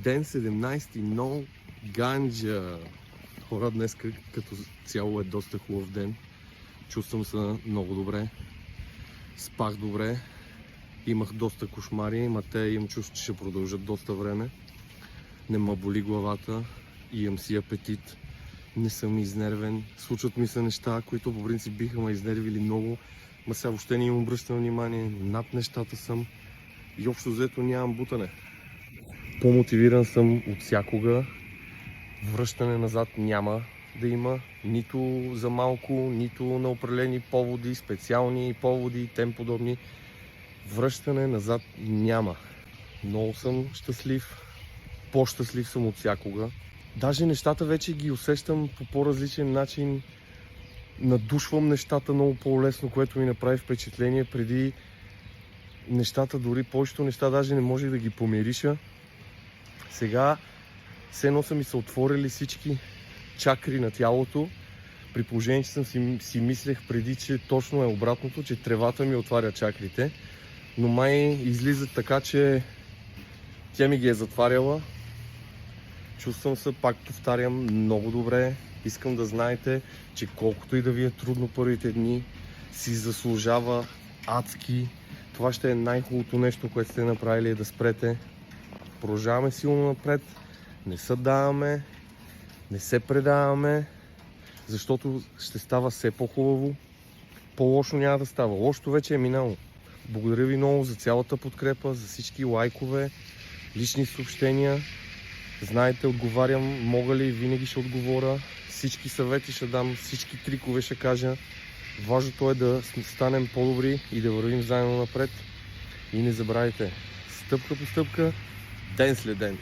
Ден 17, но ганджа. Хора, днес като цяло е доста хубав ден. Чувствам се много добре. Спах добре. Имах доста кошмари, но те имам чувство, че ще продължат доста време. Не ме боли главата, имам си апетит. Не съм изнервен. Случват ми се неща, които по принцип биха ме изнервили много. Ма сега въобще не им обръщам внимание. Над нещата съм и общо взето нямам бутане. По-мотивиран съм от всякога. Връщане назад няма да има. Нито за малко, нито на определени поводи, специални поводи и тем подобни. Връщане назад няма. Много съм щастлив. По-щастлив съм от всякога. Даже нещата вече ги усещам по по-различен начин. Надушвам нещата много по-лесно, което ми направи впечатление. Преди нещата, дори повечето неща, даже не можех да ги помириша. Сега все едно са ми се отворили всички чакри на тялото. При положение, че съм си мислех преди, че точно е обратното, че тревата ми отваря чакрите. Но май излиза така, че тя ми ги е затваряла. Чувствам се, пак повтарям, много добре. Искам да знаете, че колкото и да ви е трудно първите дни, си заслужава адски. Това ще е най-хубавото нещо, което сте направили, е да спрете. Продължаваме силно напред. Не се даваме, не се предаваме, защото ще става все по-хубаво. По-лошо няма да става. Лошото вече е минало. Благодаря ви много за цялата подкрепа, за всички лайкове, лични съобщения. Знаете, отговарям, мога ли, винаги ще отговоря. Всички съвети ще дам, всички трикове ще кажа. Важното е да станем по-добри и да вървим заедно напред. И не забравяйте, стъпка по стъпка, ден след ден.